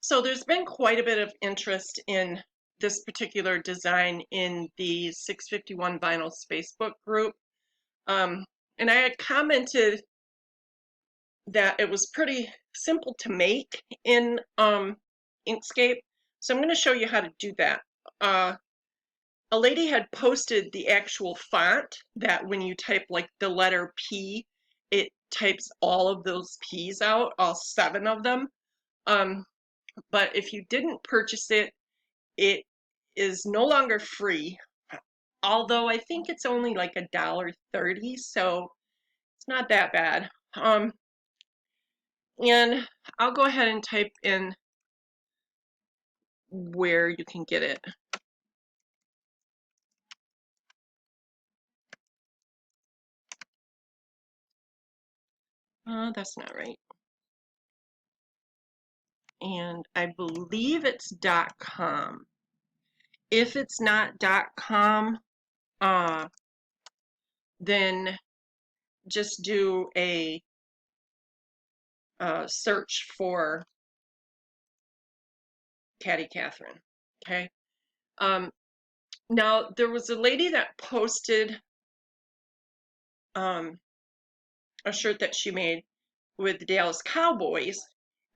So there's been quite a bit of interest in this particular design in the 651 Vinyls Facebook group. Um, and I had commented that it was pretty simple to make in Inkscape. So I'm going to show you how to do that. A lady had posted the actual font that when you type like the letter P, it types all of those P's out, all 7 of them. But if you didn't purchase it, it is no longer free, although I think it's only like $1.30, so it's not that bad. And I'll go ahead and type in where you can get it. That's not right. And I believe it's .com. If it's not .com, then just do a search for Caddy Catherine. Okay. Now there was a lady that posted a shirt that she made with the Dallas Cowboys,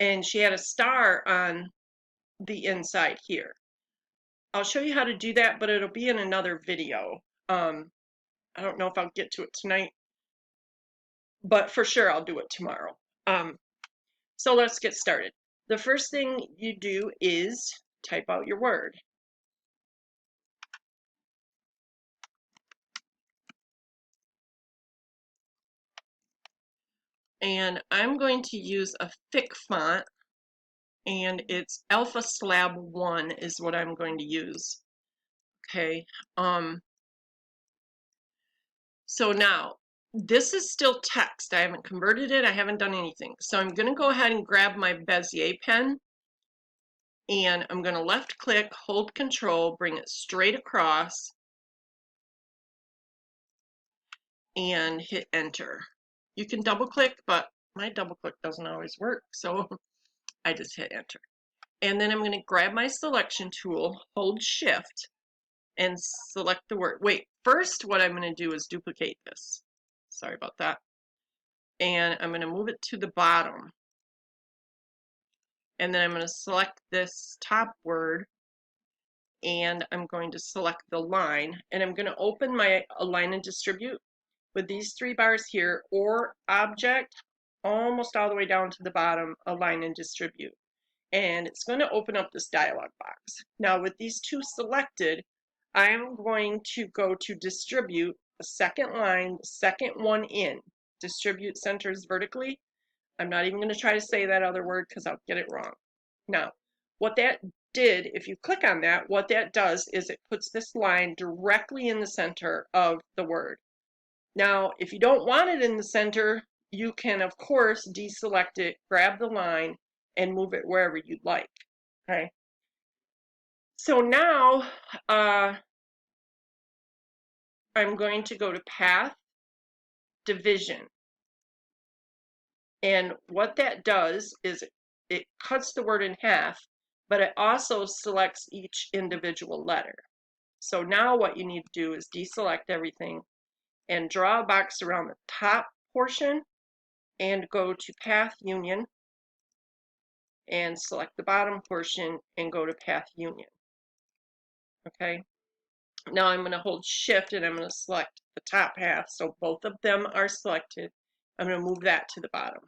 and she had a star on the inside here. I'll show you how to do that, but it'll be in another video. I don't know if I'll get to it tonight, but for sure I'll do it tomorrow. So let's get started. The first thing you do is type out your word. And I'm going to use a thick font, and it's Alpha Slab 1 is what I'm going to use. Okay. So now, this is still text. I haven't converted it. I haven't done anything. So I'm going to go ahead and grab my Bezier pen, and I'm going to left click, hold control, bring it straight across, and hit enter. You can double click, but my double click doesn't always work, so I just hit enter. And then I'm going to grab my selection tool, hold shift, and select the word. Wait, first what I'm going to do is duplicate this. Sorry about that. And I'm going to move it to the bottom. And then I'm going to select this top word, and I'm going to select the line, and I'm going to open my align and distribute with these 3 bars here, or object, almost all the way down to the bottom, align and distribute. And it's going to open up this dialog box. Now with these 2 selected, I'm going to go to distribute, the second line, the second one in. Distribute centers vertically. I'm not even going to try to say that other word because I'll get it wrong. Now, what that did, if you click on that, what that does is it puts this line directly in the center of the word. Now, if you don't want it in the center, you can, of course, deselect it, grab the line, and move it wherever you'd like. Okay. So now I'm going to go to Path, Division. And what that does is it cuts the word in half, but it also selects each individual letter. So now what you need to do is deselect everything and draw a box around the top portion and go to Path Union and select the bottom portion and go to Path Union. Okay. Now I'm going to hold shift and I'm going to select the top half so both of them are selected. I'm going to move that to the bottom.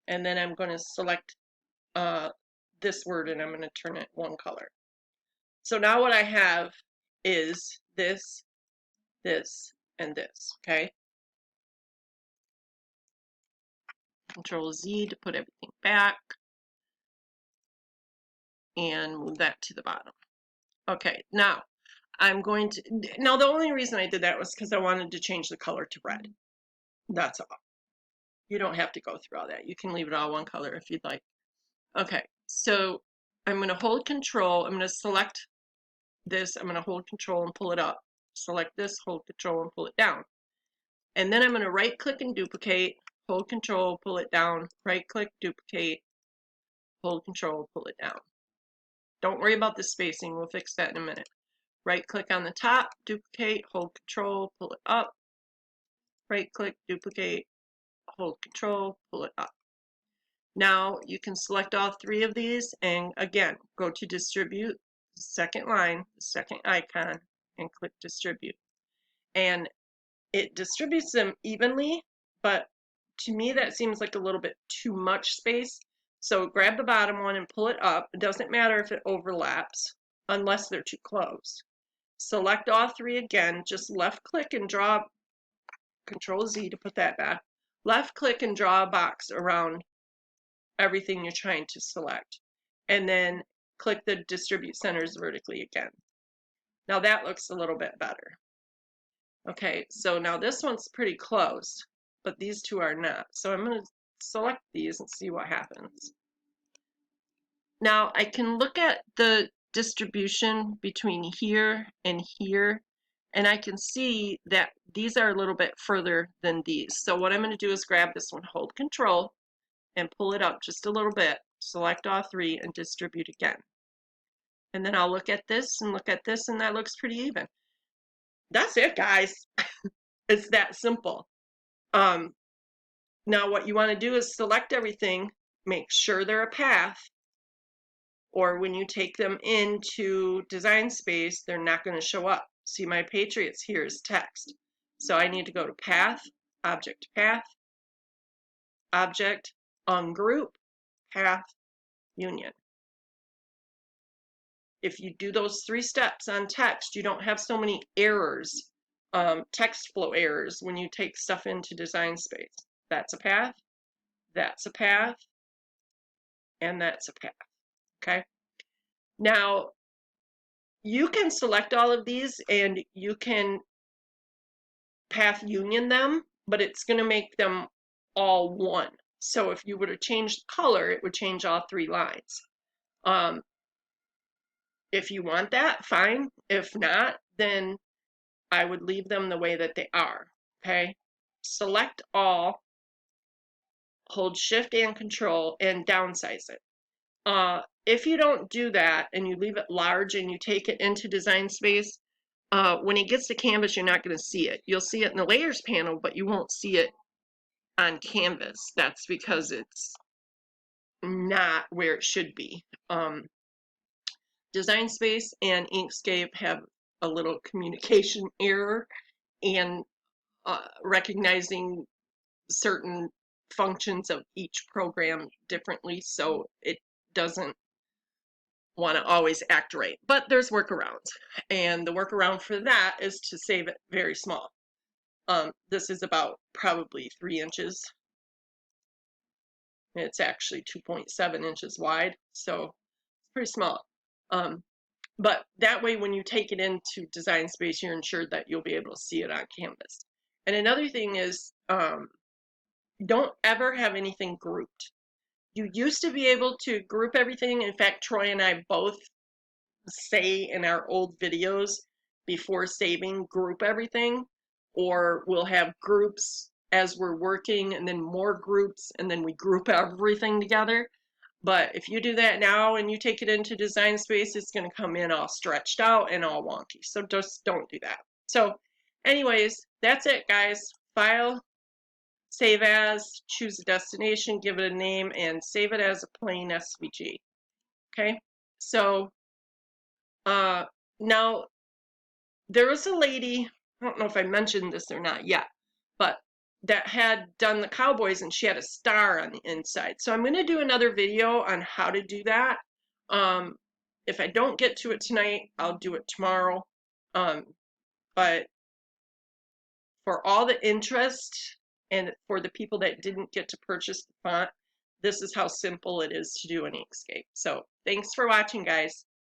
And then I'm going to select this word and I'm going to turn it one color. So now what I have is this, this, and this, okay? Control Z to put everything back and move that to the bottom. Okay, now I'm going to, now the only reason I did that was because I wanted to change the color to red. That's all. You don't have to go through all that. You can leave it all one color if you'd like. Okay, so I'm going to hold control. I'm going to select this. I'm going to hold control and pull it up. Select this, hold control and pull it down. And then I'm going to right click and duplicate, hold control, pull it down, right click, duplicate, hold Control, pull it down. Don't worry about the spacing, we'll fix that in a minute. Right click on the top, duplicate, hold Control, pull it up. Right click, duplicate, hold Control, pull it up. Now you can select all three of these and again, go to Distribute, second line, second icon, and click Distribute. And it distributes them evenly, but to me that seems like a little bit too much space. So grab the bottom one and pull it up. It doesn't matter if it overlaps unless they're too close. Select all three again, just left click and draw, Control Z to put that back. Left click and draw a box around everything you're trying to select. And then click the Distribute Centers vertically again. Now that looks a little bit better. Okay, so now this one's pretty close, but these two are not. So I'm going to select these and see what happens. Now I can look at the distribution between here and here, and I can see that these are a little bit further than these. So what I'm going to do is grab this one, hold Control, and pull it up just a little bit, select all three, and distribute again. And then I'll look at this and look at this, and that looks pretty even. That's it, guys. It's that simple. Now what you want to do is select everything, make sure they're a path, or when you take them into Design Space, they're not going to show up. See, my Patriots here is text. So I need to go to Path, Object Path, Object, Ungroup, Path, Union. If you do those three steps on text, you don't have so many errors, text flow errors when you take stuff into Design Space. That's a path, that's a path, and that's a path. Okay. Now, you can select all of these and you can path union them, but it's going to make them all one. So if you were to change the color, it would change all three lines. If you want that, fine. If not, then I would leave them the way that they are. Okay. Select all, hold Shift and Control, and downsize it. If you don't do that and you leave it large and you take it into Design Space, when it gets to Canvas, you're not going to see it. You'll see it in the Layers panel, but you won't see it on Canvas. That's because it's not where it should be. Design Space and Inkscape have a little communication error and recognizing certain functions of each program differently, so it doesn't want to always act right. But there's workarounds, and the workaround for that is to save it very small. This is about probably 3 inches. It's actually 2.7 inches wide, so it's pretty small. But that way, when you take it into Design Space, you're ensured that you'll be able to see it on Canvas. And another thing is, don't ever have anything grouped. You used to be able to group everything. In fact, Troy and I both say in our old videos before saving, group everything, or we'll have groups as we're working and then more groups and then we group everything together. But if you do that now and you take it into Design Space, it's going to come in all stretched out and all wonky. So just don't do that. So anyways, that's it, guys. File, save as, choose a destination, give it a name, and save it as a plain SVG. Okay, so now there was a lady, I don't know if I mentioned this or not yet, but that had done the cowboys and she had a star on the inside. So I'm going to do another video on how to do that. If I don't get to it tonight, I'll do it tomorrow. But for all the interest and for the people that didn't get to purchase the font, this is how simple it is to do in Inkscape. So thanks for watching, guys.